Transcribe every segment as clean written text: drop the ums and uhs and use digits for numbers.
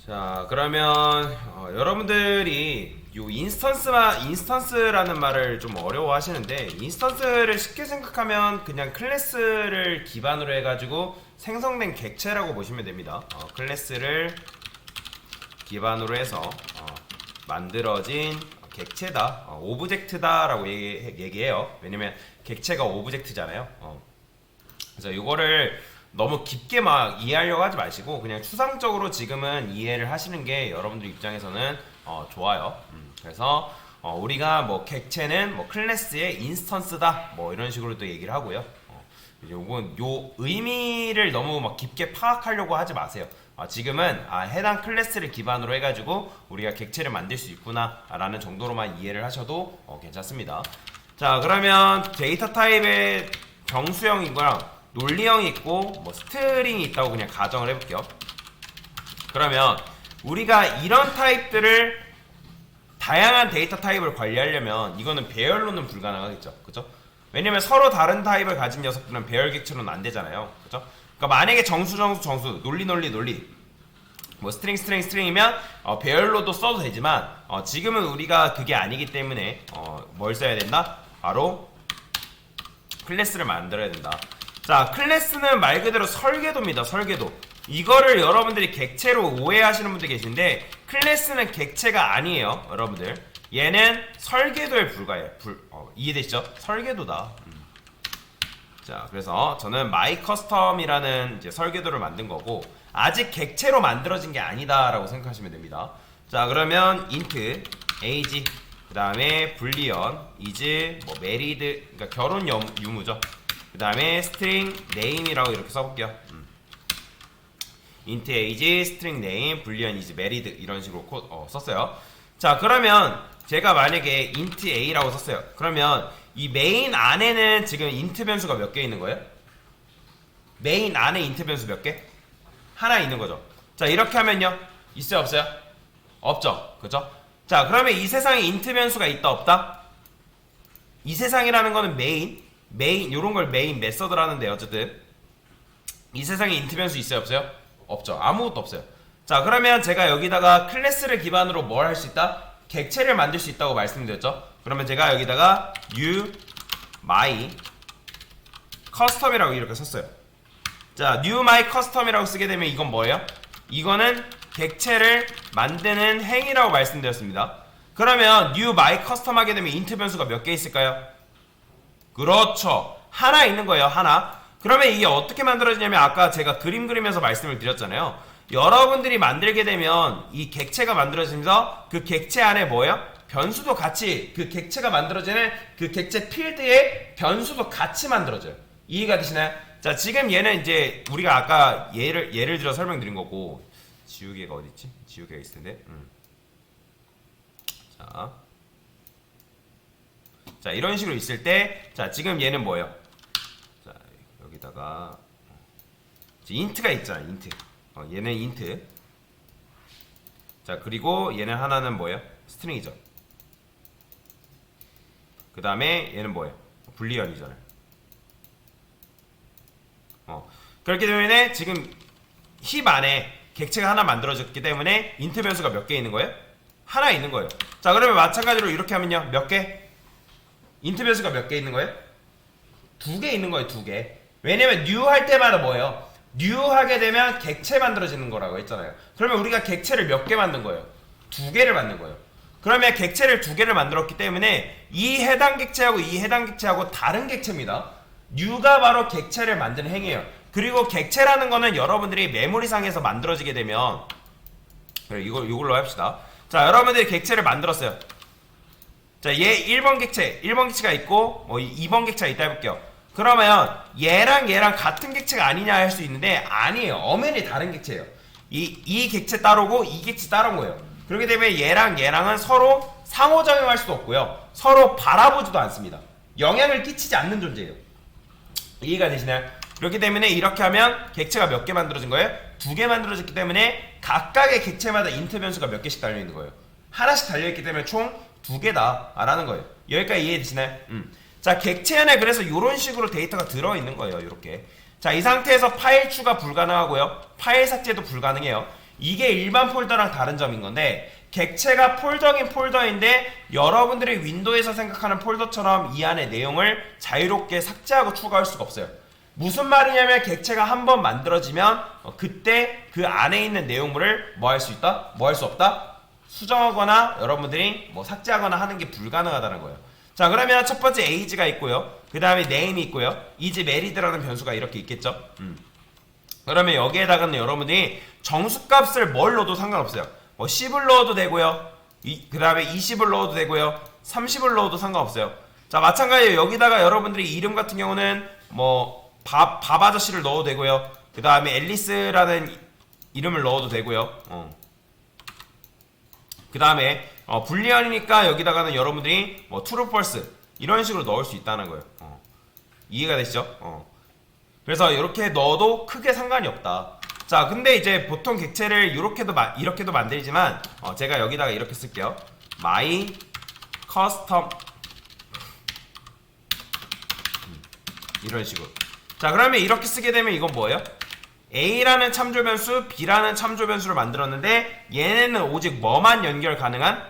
자, 그러면 여러분들이 요 인스턴스라는 말을 좀 어려워하시는데, 인스턴스를 쉽게 생각하면 그냥 클래스를 기반으로 해가지고 생성된 객체라고 보시면 됩니다. 클래스를 기반으로 해서 만들어진 객체다, 오브젝트다라고 얘기해요. 왜냐면 객체가 오브젝트잖아요. 그래서 이거를 너무 깊게 막 이해하려고 하지 마시고 그냥 추상적으로 지금은 이해를 하시는 게 여러분들 입장에서는 좋아요. 그래서 우리가 뭐 객체는 뭐 클래스의 인스턴스다 뭐 이런 식으로 또 얘기를 하고요. 요건 요 의미를 너무 막 깊게 파악하려고 하지 마세요. 지금은 해당 클래스를 기반으로 해가지고 우리가 객체를 만들 수 있구나 라는 정도로만 이해를 하셔도 괜찮습니다. 자, 그러면 데이터 타입의 정수형이고요, 논리형이 있고 뭐 스트링이 있다고 그냥 가정을 해볼게요. 그러면 우리가 이런 타입들을, 다양한 데이터 타입을 관리하려면 이거는 배열로는 불가능하겠죠, 그죠? 왜냐면 서로 다른 타입을 가진 녀석들은 배열 객체로는 안 되잖아요, 그죠? 그러니까 만약에 정수, 논리 뭐 스트링이면 배열로도 써도 되지만 지금은 우리가 그게 아니기 때문에 뭘 써야 된다? 바로 클래스를 만들어야 된다. 자, 클래스는 말 그대로 설계도입니다. 설계도. 이거를 여러분들이 객체로 오해하시는 분들 계신데, 클래스는 객체가 아니에요, 여러분들. 얘는 설계도에 불과해요. 이해되시죠? 설계도다. 자, 그래서 저는 마이 커스텀이라는 이제 설계도를 만든 거고, 아직 객체로 만들어진 게 아니다라고 생각하시면 됩니다. 자, 그러면 int age, 그 다음에 불리언 is 뭐 married, 그러니까 결혼 유무죠. 그 다음에 string name이라고 이렇게 써볼게요. int age, string name, boolean is married 이런 식으로 썼어요. 자, 그러면 제가 만약에 int a라고 썼어요. 그러면 이 메인 안에는 지금 int 변수가 몇 개 있는 거예요? 메인 안에 int 변수 몇 개? 하나 있는 거죠. 자, 이렇게 하면요, 있어요, 없어요? 없죠, 그죠? 자, 그러면 이 세상에 int 변수가 있다, 없다? 이 세상이라는 거는 메인 요런 걸 메인 메서드를 하는데, 어쨌든 이 세상에 int 변수 있어요, 없어요? 없죠. 아무것도 없어요. 자, 그러면 제가 여기다가 클래스를 기반으로 뭘 할 수 있다? 객체를 만들 수 있다고 말씀드렸죠. 그러면 제가 여기다가 new my custom이라고 이렇게 썼어요. 자, new my custom이라고 쓰게 되면 이건 뭐예요? 이거는 객체를 만드는 행위라고 말씀드렸습니다. 그러면 new my custom 하게 되면 int 변수가 몇 개 있을까요? 그렇죠, 하나 있는 거예요, 하나. 그러면 이게 어떻게 만들어지냐면, 아까 제가 그림 그리면서 말씀을 드렸잖아요. 여러분들이 만들게 되면 이 객체가 만들어지면서 그 객체 안에 뭐예요? 변수도 같이, 그 객체가 만들어지는 그 객체 필드에 변수도 같이 만들어져요. 이해가 되시나요? 자, 지금 얘는 이제 우리가 아까 예를 들어 설명드린 거고, 지우개가 어딨지? 지우개가 있을 텐데. 자, 이런 식으로 있을 때, 자, 지금 얘는 뭐예요? 자, 여기다가 int가 있잖아, int. 얘는 int. 자, 그리고 얘는 하나는 뭐예요? 스트링이죠. 그 다음에 얘는 뭐예요? 불리언이잖아요. 그렇기 때문에 지금 힙 안에 객체가 하나 만들어졌기 때문에 int 변수가 몇 개 있는 거예요? 하나 있는 거예요. 자, 그러면 마찬가지로 이렇게 하면요, 몇 개? int 변수가 몇 개 있는 거예요? 2개 있는 거예요, 2개. 왜냐면 new 할 때마다 뭐예요? new 하게 되면 객체 만들어지는 거라고 했잖아요. 그러면 우리가 객체를 몇 개 만든 거예요? 2개를 만든 거예요. 그러면 객체를 2개를 만들었기 때문에 이 해당 객체하고 이 해당 객체하고 다른 객체입니다. new가 바로 객체를 만드는 행위예요. 그리고 객체라는 거는 여러분들이 메모리상에서 만들어지게 되면, 그래, 이걸로 합시다. 자, 여러분들이 객체를 만들었어요. 자, 얘 1번 객체가 있고 2번 객체가 있다 해볼게요. 그러면 얘랑 같은 객체가 아니냐 할 수 있는데, 아니에요. 엄연히 다른 객체예요. 이 객체 따로고 이 객체 따른 거예요. 그렇기 때문에 얘랑은 서로 상호작용할 수도 없고요, 서로 바라보지도 않습니다. 영향을 끼치지 않는 존재예요. 이해가 되시나요? 그렇기 때문에 이렇게 하면 객체가 몇 개 만들어진 거예요? 2개 만들어졌기 때문에 각각의 객체마다 int 변수가 몇 개씩 달려있는 거예요. 하나씩 달려있기 때문에 총 2개다 라는 거예요. 여기까지 이해되시나요? 자, 객체 안에 그래서 이런 식으로 데이터가 들어있는 거예요, 이렇게. 자, 이 상태에서 파일 추가 불가능하고요, 파일 삭제도 불가능해요. 이게 일반 폴더랑 다른 점인 건데, 객체가 폴더긴 폴더인데 여러분들이 윈도우에서 생각하는 폴더처럼 이 안에 내용을 자유롭게 삭제하고 추가할 수가 없어요. 무슨 말이냐면 객체가 한번 만들어지면 그때 그 안에 있는 내용물을 뭐 할 수 있다? 뭐 할 수 없다? 수정하거나 여러분들이 뭐 삭제하거나 하는 게 불가능하다는 거예요. 자, 그러면 첫 번째 age가 있고요. 그 다음에 name이 있고요. is married라는 변수가 이렇게 있겠죠. 그러면 여기에다가는 여러분들이 정수값을 뭘 넣어도 상관없어요. 뭐 10을 넣어도 되고요. 그 다음에 20을 넣어도 되고요. 30을 넣어도 상관없어요. 자, 마찬가지로 여기다가 여러분들이 이름 같은 경우는 뭐 밥 아저씨를 넣어도 되고요. 그 다음에 앨리스라는 이름을 넣어도 되고요. 그 다음에 불리언이니까 여기다가는 여러분들이 뭐 true, false 이런 식으로 넣을 수 있다는 거예요. 이해가 되시죠? 그래서 이렇게 넣어도 크게 상관이 없다. 자, 근데 이제 보통 객체를 이렇게도 만들지만 제가 여기다가 이렇게 쓸게요. my custom 이런 식으로. 자, 그러면 이렇게 쓰게 되면 이건 뭐예요? A라는 참조 변수, B라는 참조 변수를 만들었는데 얘네는 오직 뭐만 연결 가능한?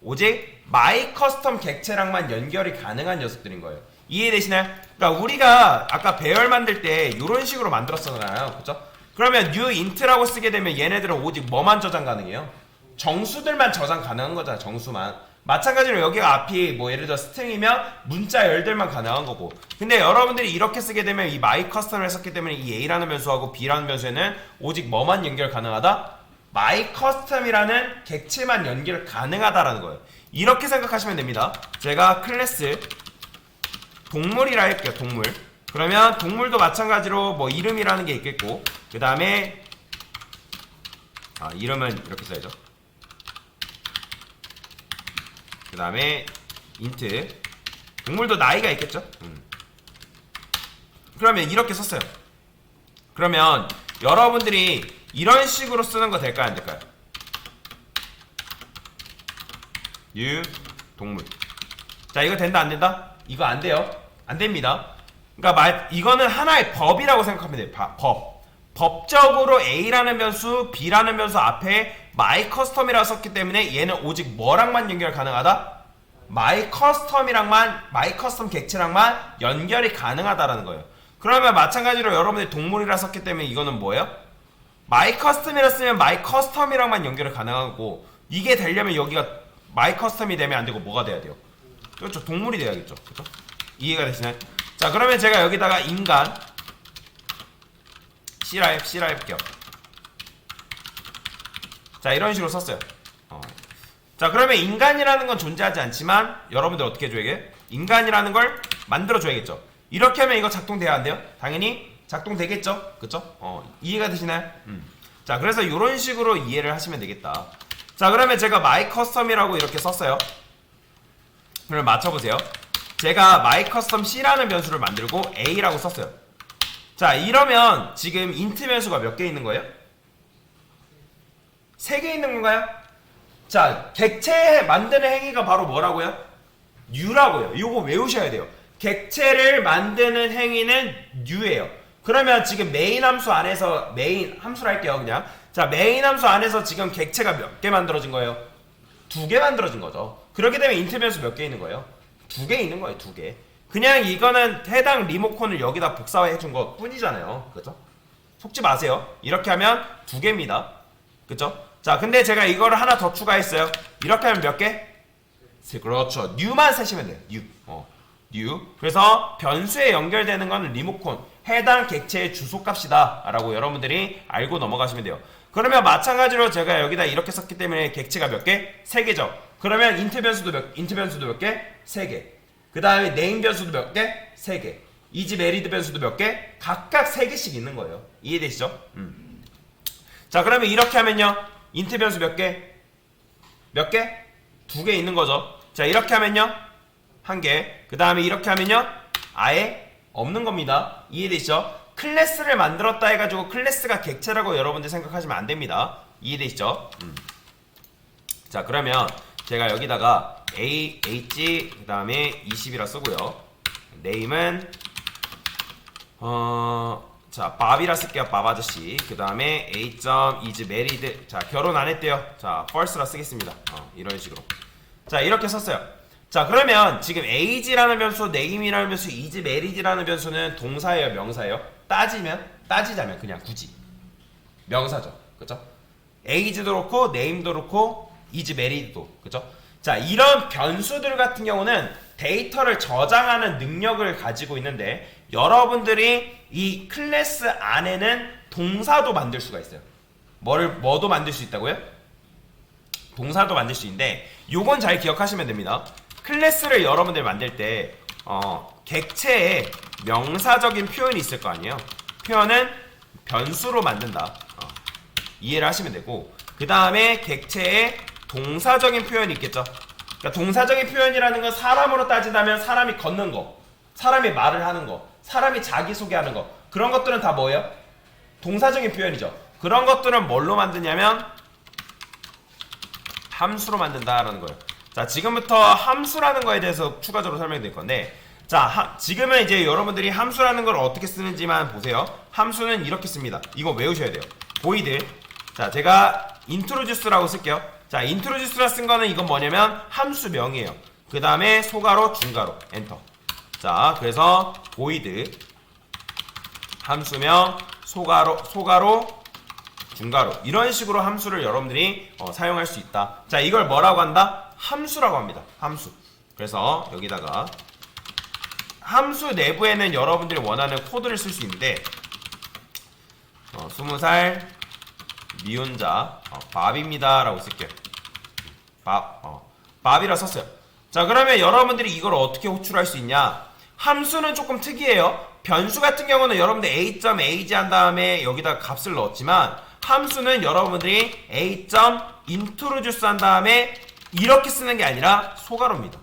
오직 my custom 객체랑만 연결이 가능한 녀석들인 거예요. 이해되시나요? 그러니까 우리가 아까 배열 만들 때 이런 식으로 만들었잖아요. 그렇죠? 그러면 new int라고 쓰게 되면 얘네들은 오직 뭐만 저장 가능해요? 정수들만 저장 가능한 거잖아. 정수만. 마찬가지로 여기가 앞이 뭐 예를 들어 스트링이면 문자 열들만 가능한 거고. 근데 여러분들이 이렇게 쓰게 되면 이 my custom을 썼기 때문에 이 a라는 변수하고 b라는 변수에는 오직 뭐만 연결 가능하다? my custom이라는 객체만 연결 가능하다라는 거예요. 이렇게 생각하시면 됩니다. 제가 클래스 동물이라 할게요. 동물. 그러면 동물도 마찬가지로 뭐 이름이라는 게 있겠고, 그 다음에 이름은 이렇게 써야죠. 그 다음에 int 동물도 나이가 있겠죠. 그러면 이렇게 썼어요. 그러면 여러분들이 이런 식으로 쓰는 거 될까요, 안 될까요? 동물. 자, 이거 된다 안 된다? 이거 안 돼요. 안 됩니다. 그러니까 이거는 하나의 법이라고 생각하면 돼요. 법. 법적으로 A라는 변수, B라는 변수 앞에 my custom이라고 썼기 때문에 얘는 오직 뭐랑만 연결 가능하다? my custom 객체랑만 연결이 가능하다라는 거예요. 그러면 마찬가지로 여러분들이 동물이라 썼기 때문에 이거는 뭐예요? my custom이라 쓰면 my custom이랑만 연결이 가능하고, 이게 되려면 여기가 my custom이 되면 안 되고 뭐가 돼야 돼요? 그렇죠. 동물이 돼야겠죠. 그렇죠? 이해가 되시나요? 자, 그러면 제가 여기다가 인간 C라 할게요. 자, 이런 식으로 썼어요. 자, 그러면 인간이라는 건 존재하지 않지만 여러분들 어떻게 해줘야게? 인간이라는 걸 만들어줘야겠죠. 이렇게 하면 이거 작동돼야 안 돼요? 당연히 작동되겠죠? 그쵸? 이해가 되시나요? 자, 그래서 이런 식으로 이해를 하시면 되겠다. 자, 그러면 제가 my custom이라고 이렇게 썼어요. 그럼 맞춰보세요. 제가 my custom C라는 변수를 만들고 A라고 썼어요. 자, 이러면 지금 int 변수가 몇 개 있는 거예요? 3개 있는 건가요? 자, 객체 만드는 행위가 바로 뭐라고요? new라고요. 이거 외우셔야 돼요. 객체를 만드는 행위는 new예요. 그러면 지금 메인 함수 안에서, 메인 함수를 할게요, 그냥. 자, 메인 함수 안에서 지금 객체가 몇 개 만들어진 거예요? 2개 만들어진 거죠. 그렇게 되면 int 변수 몇 개 있는 거예요? 2개 있는 거예요. 2개. 그냥 이거는 해당 리모컨을 여기다 복사해 준 것 뿐이잖아요. 그죠? 속지 마세요. 이렇게 하면 2개입니다. 그죠? 자, 근데 제가 이거를 하나 더 추가했어요. 이렇게 하면 몇 개? 그렇죠. new만 세시면 돼요. new. 그래서 변수에 연결되는 건 리모컨, 해당 객체의 주소값이다 라고 여러분들이 알고 넘어가시면 돼요. 그러면 마찬가지로 제가 여기다 이렇게 썼기 때문에 객체가 몇 개? 3개죠. 그러면 int 변수도 몇 개? 3개. 그 다음에 name 변수도 몇 개? 3개. is married 변수도 몇 개? 각각 3개씩 있는 거예요. 이해되시죠? 자, 그러면 이렇게 하면요, int 변수 몇 개? 몇 개? 2개 있는 거죠. 자, 이렇게 하면요, 1개. 그 다음에 이렇게 하면요, 아예 없는 겁니다. 이해되시죠? 클래스를 만들었다 해가지고 클래스가 객체라고 여러분들 생각하시면 안 됩니다. 이해되시죠? 자, 그러면 제가 여기다가 h 그 다음에 20이라 쓰고요. name은 자, 밥이라 쓸게요. 밥 아저씨. 그 다음에 A. is married. 자, 결혼 안 했대요. 자, false라 쓰겠습니다. 이런 식으로. 자, 이렇게 썼어요. 자, 그러면 지금 age라는 변수, name이라는 변수, is married라는 변수는 동사예요, 명사예요? 따지자면 그냥 굳이 명사죠. 그쵸? age도 그렇고, name도 그렇고, is married도. 그쵸? 자, 이런 변수들 같은 경우는 데이터를 저장하는 능력을 가지고 있는데, 여러분들이 이 클래스 안에는 동사도 만들 수가 있어요. 뭐도 만들 수 있다고요? 동사도 만들 수 있는데, 요건 잘 기억하시면 됩니다. 클래스를 여러분들 만들 때 객체에 명사적인 표현이 있을 거 아니에요. 표현은 변수로 만든다. 이해를 하시면 되고, 그 다음에 객체에 동사적인 표현이 있겠죠. 그러니까 동사적인 표현이라는 건 사람으로 따지자면 사람이 걷는 거, 사람이 말을 하는 거, 사람이 자기소개하는 거, 그런 것들은 다 뭐예요? 동사적인 표현이죠. 그런 것들은 뭘로 만드냐면 함수로 만든다라는 거예요. 자, 지금부터 함수라는 거에 대해서 추가적으로 설명드릴 건데, 자, 지금은 이제 여러분들이 함수라는 걸 어떻게 쓰는지만 보세요. 함수는 이렇게 씁니다. 이거 외우셔야 돼요. void. 자, 제가 introduce라고 쓸게요. 자, introduce라 쓴 거는 이건 뭐냐면 함수명이에요. 그 다음에 소가로, 중가로, 엔터. 자, 그래서 void 함수명, 소가로, 중가로, 이런 식으로 함수를 여러분들이 사용할 수 있다. 자, 이걸 뭐라고 한다? 함수라고 합니다. 함수. 그래서 여기다가 함수 내부에는 여러분들이 원하는 코드를 쓸 수 있는데, 20살 미혼자 밥입니다 라고 쓸게요. 밥이라 썼어요. 자, 그러면 여러분들이 이걸 어떻게 호출할 수 있냐? 함수는 조금 특이해요. 변수 같은 경우는 여러분들 a.ag 한 다음에 여기다 값을 넣었지만, 함수는 여러분들이 a.introduce 한 다음에 이렇게 쓰는 게 아니라 소가로입니다.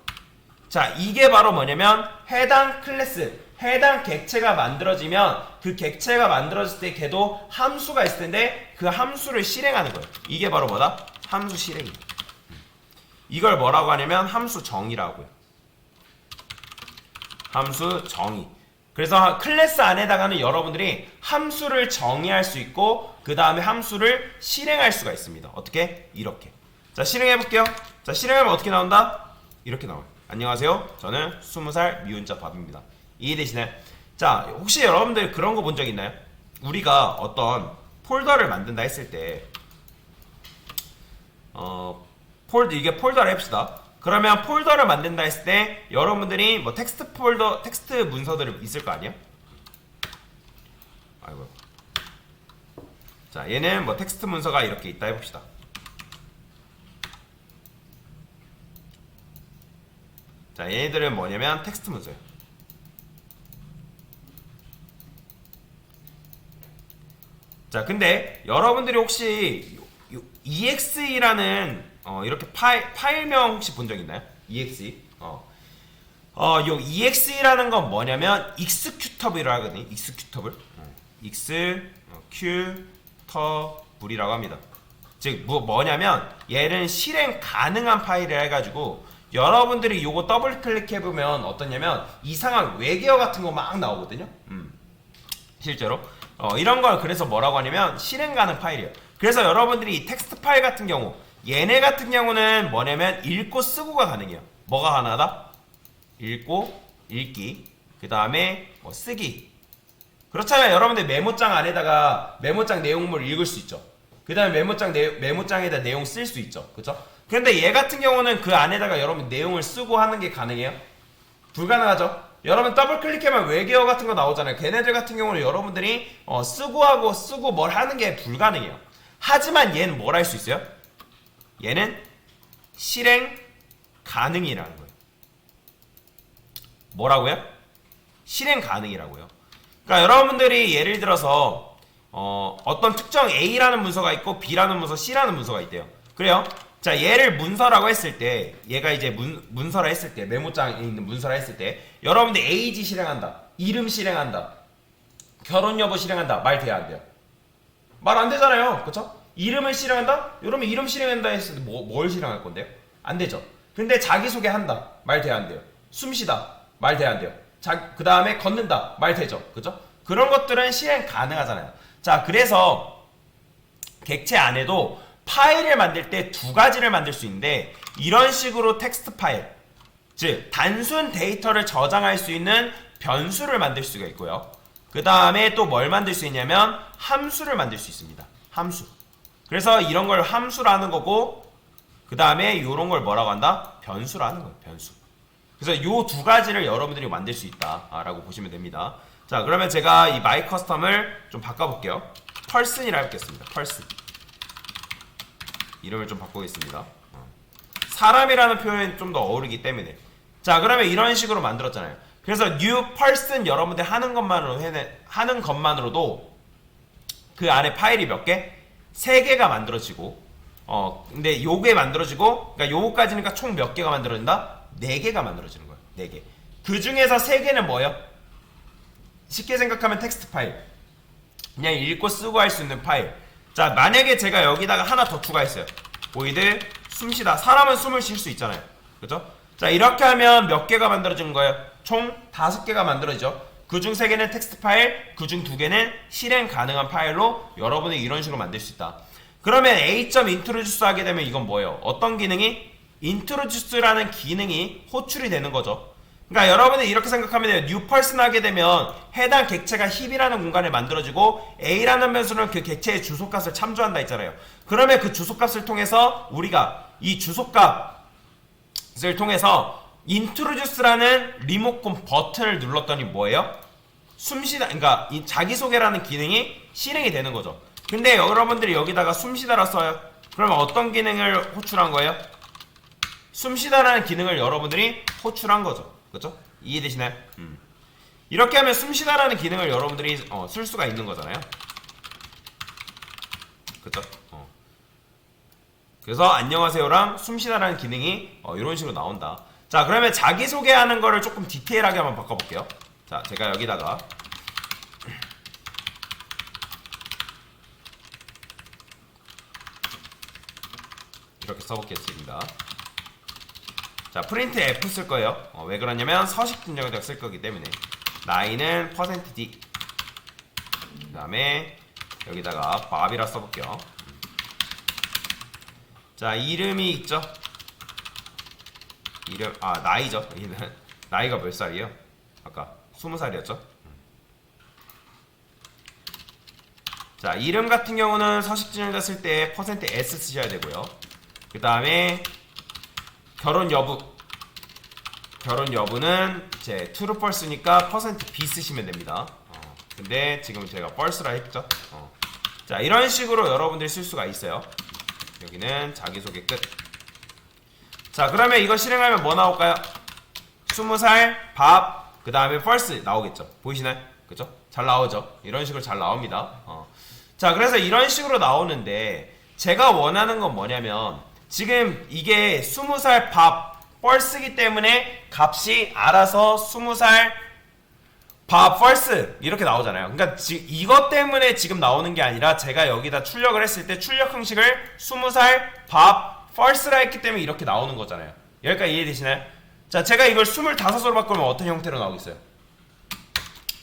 자, 이게 바로 뭐냐면 해당 클래스, 해당 객체가 만들어지면 그 객체가 만들어질 때 걔도 함수가 있을 텐데 그 함수를 실행하는 거예요. 이게 바로 뭐다? 함수 실행이에요. 이걸 뭐라고 하냐면 함수 정의라고요. 함수 정의. 그래서 클래스 안에다가는 여러분들이 함수를 정의할 수 있고, 그 다음에 함수를 실행할 수가 있습니다. 어떻게? 이렇게. 자, 실행해볼게요. 자, 실행하면 어떻게 나온다? 이렇게 나와요. 안녕하세요. 저는 20살 미혼자 밥입니다. 이해되시나요? 자, 혹시 여러분들 그런 거 본 적 있나요? 우리가 어떤 폴더를 만든다 했을 때, 이게 폴더를 해봅시다. 그러면 폴더를 만든다 했을 때 여러분들이 뭐 텍스트 폴더, 텍스트 문서들이 있을 거 아니에요? 아이고. 자, 얘는 뭐 텍스트 문서가 이렇게 있다 해봅시다. 자, 얘네들은 뭐냐면 텍스트 문서예요. 자, 근데 여러분들이 혹시 exe라는 이렇게 파일명 혹시 본 적 있나요? exe. 요 exe라는 건 뭐냐면 executable이라고 하거든요. executable. executable이라고 합니다. 즉 뭐냐면 얘는 실행 가능한 파일이라 해가지고 여러분들이 요거 더블 클릭해보면 어떠냐면 이상한 외계어 같은 거 막 나오거든요. 실제로 이런 걸 그래서 뭐라고 하냐면 실행 가능 파일이에요. 그래서 여러분들이 이 텍스트 파일 같은 경우, 얘네 같은 경우는 뭐냐면 읽고 쓰고가 가능해요. 뭐가 가능하다? 읽고, 읽기, 그 다음에 뭐 쓰기. 그렇잖아요. 여러분들 메모장 안에다가 메모장 내용물을 읽을 수 있죠. 그 다음에 메모장에다 내용 쓸 수 있죠. 그쵸? 근데 얘 같은 경우는 그 안에다가 여러분 내용을 쓰고 하는 게 가능해요? 불가능하죠? 여러분 더블 클릭하면 외계어 같은 거 나오잖아요. 걔네들 같은 경우는 여러분들이 쓰고 뭘 하는 게 불가능해요. 하지만 얘는 뭘 할 수 있어요? 얘는 실행 가능이라는 거예요. 뭐라고요? 실행 가능이라고요. 그러니까 여러분들이 예를 들어서 어떤 특정 A라는 문서가 있고 B라는 문서, C라는 문서가 있대요. 그래요? 자, 얘를 문서라고 했을 때, 얘가 이제 문서라 했을 때, 메모장에 있는 문서라 했을 때, 여러분들 AG 실행한다, 이름 실행한다, 결혼 여부 실행한다, 말 돼야 안 돼요? 말 안 되잖아요. 그쵸? 이름을 실행한다? 여러분 이름 실행한다 했을 때 뭘 실행할 건데요? 안 되죠. 근데 자기소개 한다, 말 돼야 안 돼요? 숨 쉬다, 말 돼야 안 돼요? 그 다음에 걷는다, 말 되죠. 그죠? 그런 것들은 실행 가능하잖아요. 자, 그래서 객체 안에도 파일을 만들 때 두 가지를 만들 수 있는데, 이런 식으로 텍스트 파일, 즉 단순 데이터를 저장할 수 있는 변수를 만들 수가 있고요. 그 다음에 또 뭘 만들 수 있냐면 함수를 만들 수 있습니다. 함수. 그래서 이런 걸 함수라는 거고, 그 다음에 이런 걸 뭐라고 한다? 변수라는 거예요. 변수. 그래서 요 두 가지를 여러분들이 만들 수 있다라고 보시면 됩니다. 자, 그러면 제가 이 마이 커스텀을 좀 바꿔볼게요. 펄슨이라 해보겠습니다. 펄슨. 이름을 좀 바꾸겠습니다. 사람이라는 표현이 좀 더 어우르기 때문에. 자, 그러면 이런 식으로 만들었잖아요. 그래서 new person 여러분들 하는 것만으로도 그 안에 파일이 몇 개? 3개가 만들어지고, 근데 요게 만들어지고, 그러니까 요거까지니까 총 몇 개가 만들어진다? 4개가 만들어지는 거예요. 4개. 그 중에서 3개는 뭐예요? 쉽게 생각하면 텍스트 파일. 그냥 읽고 쓰고 할 수 있는 파일. 자, 만약에 제가 여기다가 하나 더 추가했어요. 보이드 숨쉬다. 사람은 숨을 쉴 수 있잖아요. 그죠? 자, 이렇게 하면 몇 개가 만들어진 거예요? 총 5개가 만들어지죠. 그중 3개는 텍스트 파일, 그중 2개는 실행 가능한 파일로 여러분이 이런 식으로 만들 수 있다. 그러면 a.introduce 하게 되면 이건 뭐예요? 어떤 기능이? introduce라는 기능이 호출이 되는 거죠. 그러니까 여러분이 이렇게 생각하면 돼요. new person 하게 되면 해당 객체가 힙이라는 공간에 만들어지고 a라는 변수는 그 객체의 주소값을 참조한다 했잖아요. 그러면 그 주소값을 통해서 우리가 이 주소값을 통해서 introduce라는 리모컨 버튼을 눌렀더니 뭐예요? 숨쉬다, 그러니까 이 자기소개라는 기능이 실행이 되는 거죠. 근데 여러분들이 여기다가 숨쉬다라 써요. 그러면 어떤 기능을 호출한 거예요? 숨쉬다라는 기능을 여러분들이 호출한 거죠. 그렇죠? 이해되시나요? 이렇게 하면 숨쉬다라는 기능을 여러분들이 쓸 수가 있는 거잖아요. 그렇죠? 그래서 안녕하세요랑 숨쉬다라는 기능이 이런 식으로 나온다. 자, 그러면 자기소개하는 거를 조금 디테일하게 한번 바꿔볼게요. 자, 제가 여기다가 이렇게 써보겠습니다. 자, 프린트 F 쓸 거예요. 왜 그러냐면 서식 진정에다 쓸 거기 때문에. 나이는 %d. 그 다음에 여기다가 밥이라 써볼게요. 자, 이름이 있죠. 이름, 나이죠. 나이가 몇 살이에요? 아까 20살이었죠. 자, 이름 같은 경우는 서식 진정에다 쓸 때 %s 쓰셔야 되고요. 그 다음에 결혼 여부는 제 true false니까 %b 쓰시면 됩니다. 근데 지금 제가 false라 했죠. 자, 이런 식으로 여러분들이 쓸 수가 있어요. 여기는 자기소개 끝. 자, 그러면 이거 실행하면 뭐 나올까요? 20살 밥, 그 다음에 false 나오겠죠. 보이시나요? 그죠? 잘 나오죠. 이런 식으로 잘 나옵니다. 자, 그래서 이런 식으로 나오는데 제가 원하는 건 뭐냐면 지금 이게 20살 밥 false이기 때문에 값이 알아서 20살 밥 false 이렇게 나오잖아요. 그러니까 이것 때문에 지금 나오는 게 아니라 제가 여기다 출력을 했을 때 출력 형식을 20살 밥 false라 했기 때문에 이렇게 나오는 거잖아요. 여기까지 이해되시나요? 자, 제가 이걸 25으로 바꾸면 어떤 형태로 나오겠어요?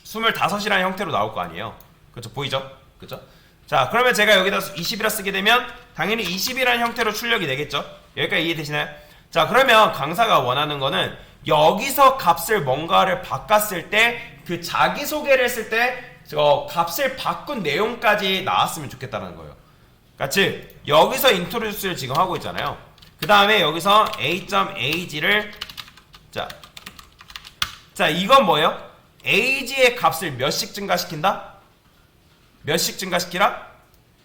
25이라는 형태로 나올 거 아니에요. 그렇죠? 보이죠? 그렇죠? 자, 그러면 제가 여기다 20이라 쓰게 되면 당연히 20이라는 형태로 출력이 되겠죠? 여기까지 이해되시나요? 자, 그러면 강사가 원하는 거는 여기서 값을 뭔가를 바꿨을 때 그 자기소개를 했을 때 값을 바꾼 내용까지 나왔으면 좋겠다는 거예요. 그러니까 즉 여기서 introduce를 지금 하고 있잖아요. 그 다음에 여기서 a.age를 자, 이건 뭐예요? age의 값을 몇씩 증가시킨다? 몇씩 증가시키라?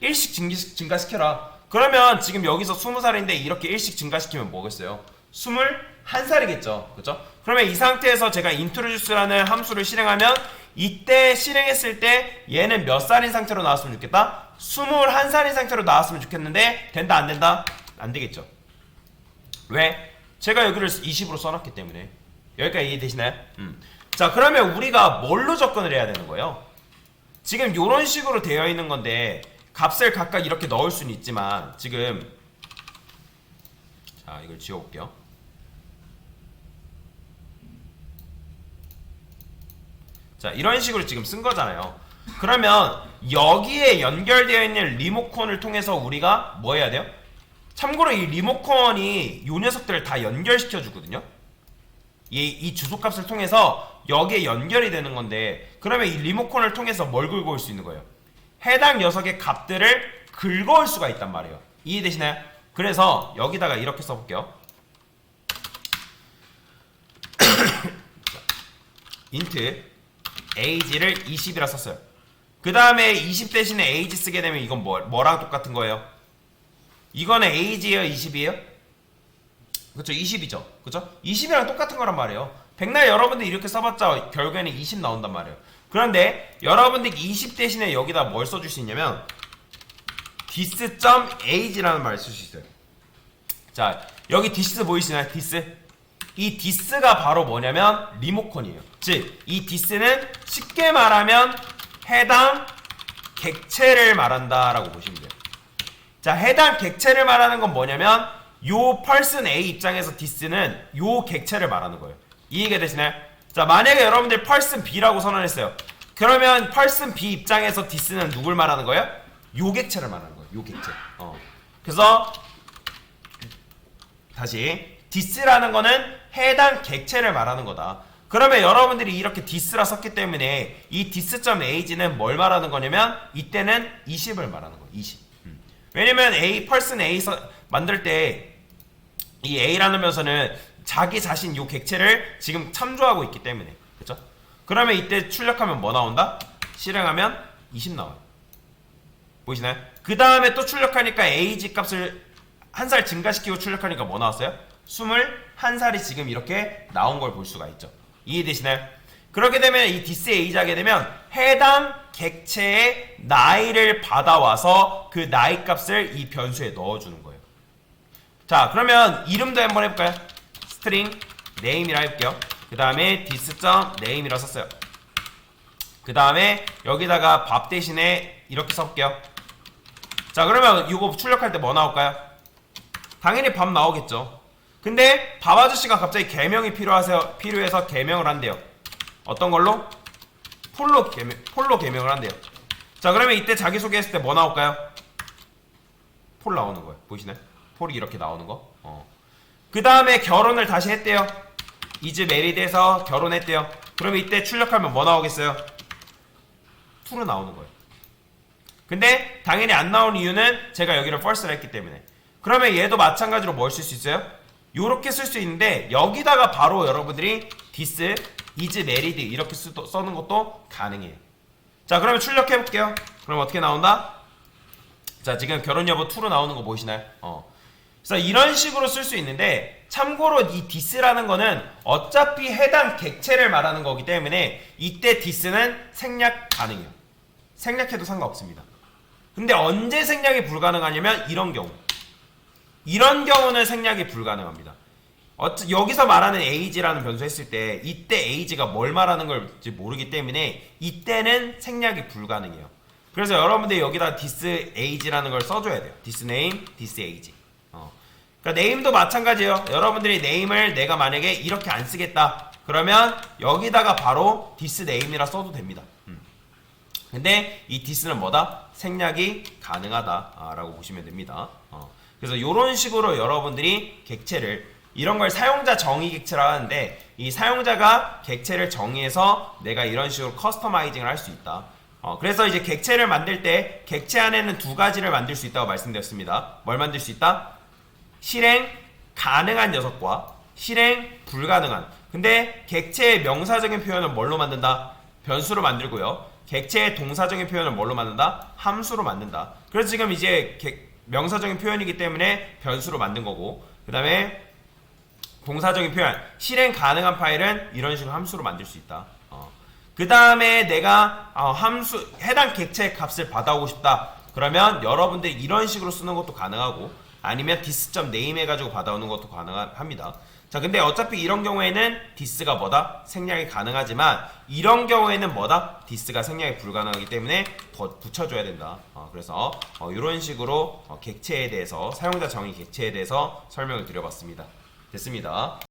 1씩 증가시켜라. 그러면 지금 여기서 20살인데 이렇게 1씩 증가시키면 뭐겠어요? 21살이겠죠. 그렇죠? 그러면 이 상태에서 제가 introduce라는 함수를 실행하면 이때 실행했을 때 얘는 몇 살인 상태로 나왔으면 좋겠다? 21살인 상태로 나왔으면 좋겠는데 된다 안 된다? 안 되겠죠. 왜? 제가 여기를 20으로 써놨기 때문에. 여기까지 이해되시나요? 자, 그러면 우리가 뭘로 접근을 해야 되는 거예요? 지금 이런 식으로 되어 있는 건데 값을 각각 이렇게 넣을 수는 있지만 지금 자, 이걸 지워볼게요. 자, 이런 식으로 지금 쓴 거잖아요. 그러면 여기에 연결되어 있는 리모컨을 통해서 우리가 뭐 해야 돼요? 참고로 이 리모컨이 이 녀석들을 다 연결시켜 주거든요. 이 주소값을 통해서 여기에 연결이 되는 건데, 그러면 이 리모컨을 통해서 뭘 긁어올 수 있는 거예요? 해당 녀석의 값들을 긁어올 수가 있단 말이에요. 이해되시나요? 그래서 여기다가 이렇게 써볼게요. 인트 age를 20이라 썼어요. 그 다음에 20 대신에 age 쓰게 되면 이건 뭐랑 똑같은 거예요? 이거는 age예요, 20이에요? 그쵸, 20이죠. 그쵸? 20이랑 똑같은 거란 말이에요. 백날 여러분들 이렇게 써봤자 결국에는 20 나온단 말이에요. 그런데 여러분들이 20 대신에 여기다 뭘 써줄 수 있냐면 this.age라는 말을 쓸 수 있어요. 자, 여기 this 보이시나요? this. 이 this가 바로 뭐냐면 리모컨이에요. 즉, 이 this는 쉽게 말하면 해당 객체를 말한다라고 보시면 돼요. 자, 해당 객체를 말하는 건 뭐냐면 요 person A 입장에서 this는 요 객체를 말하는 거예요. 이해가 되시나요? 자, 만약에 여러분들 person B라고 선언했어요. 그러면 person B 입장에서 this는 누굴 말하는 거예요? 요 객체를 말하는 거예요. 요 객체. 그래서 다시 this라는 거는 해당 객체를 말하는 거다. 그러면 여러분들이 이렇게 this라 썼기 때문에 이 this.age는 뭘 말하는 거냐면 이때는 20을 말하는 거예요. 20. 왜냐면 person A 만들 때 이 A라는 면서는 자기 자신 요 객체를 지금 참조하고 있기 때문에, 그렇죠? 그러면 이때 출력하면 뭐 나온다? 실행하면 20 나와요. 보이시나요? 그 다음에 또 출력하니까 age 값을 한 살 증가시키고 출력하니까 뭐 나왔어요? 21살이 지금 이렇게 나온 걸 볼 수가 있죠. 이해되시나요? 그렇게 되면 이 this age 하게 되면 해당 객체의 나이를 받아와서 그 나이 값을 이 변수에 넣어주는 거예요. 자, 그러면 이름도 한번 해볼까요? string name이라 해볼게요. 그 다음에 this.name이라 썼어요. 그 다음에 여기다가 밥 대신에 이렇게 써볼게요. 자, 그러면 이거 출력할 때 뭐 나올까요? 당연히 밥 나오겠죠. 근데 밥 아저씨가 갑자기 개명이 필요해서 개명을 한대요. 어떤 걸로? 폴로 개명을 한대요. 자, 그러면 이때 자기소개했을 때 뭐 나올까요? 폴 나오는 거예요. 보이시나요? 폴이 이렇게 나오는 거. 그 다음에 결혼을 다시 했대요. is married에서 결혼했대요. 그러면 이때 출력하면 뭐 나오겠어요? true로 나오는 거예요. 근데 당연히 안 나온 이유는 제가 여기를 false를 했기 때문에. 그러면 얘도 마찬가지로 뭘 쓸 수 있어요? 요렇게 쓸 수 있는데 여기다가 바로 여러분들이 this is married 이렇게 써는 것도 가능해요. 자, 그러면 출력해 볼게요. 그럼 어떻게 나온다? 자, 지금 결혼 여부 true로 나오는 거 보이시나요? 그래서 이런 식으로 쓸 수 있는데, 참고로 이 this라는 거는 어차피 해당 객체를 말하는 거기 때문에 이때 this는 생략 가능해요. 생략해도 상관없습니다. 근데 언제 생략이 불가능하냐면 이런 경우. 이런 경우는 생략이 불가능합니다. 여기서 말하는 age라는 변수 했을 때 이때 age가 뭘 말하는 걸지 모르기 때문에 이때는 생략이 불가능해요. 그래서 여러분들이 여기다 this age라는 걸 써줘야 돼요. this name, this age. 그러니까 name도 마찬가지예요. 여러분들이 name을 내가 만약에 이렇게 안 쓰겠다 그러면 여기다가 바로 this name이라 써도 됩니다. 근데 이 this는 뭐다? 생략이 가능하다 라고 보시면 됩니다. 그래서 이런 식으로 여러분들이 객체를, 이런 걸 사용자 정의 객체라 하는데 이 사용자가 객체를 정의해서 내가 이런 식으로 커스터마이징을 할 수 있다. 그래서 이제 객체를 만들 때 객체 안에는 두 가지를 만들 수 있다고 말씀드렸습니다. 뭘 만들 수 있다? 실행 가능한 녀석과 실행 불가능한. 근데 객체의 명사적인 표현은 뭘로 만든다? 변수로 만들고요. 객체의 동사적인 표현은 뭘로 만든다? 함수로 만든다. 그래서 지금 이제 명사적인 표현이기 때문에 변수로 만든 거고, 그 다음에 동사적인 표현, 실행 가능한 파일은 이런 식으로 함수로 만들 수 있다. 그 다음에 내가 함수, 해당 객체의 값을 받아오고 싶다. 그러면 여러분들이 이런 식으로 쓰는 것도 가능하고, 아니면 this.name 해가지고 받아오는 것도 가능합니다. 자, 근데 어차피 이런 경우에는 this가 뭐다? 생략이 가능하지만 이런 경우에는 뭐다? this가 생략이 불가능하기 때문에 붙여줘야 된다. 그래서 이런 식으로 객체에 대해서, 사용자 정의 객체에 대해서 설명을 드려봤습니다. 됐습니다.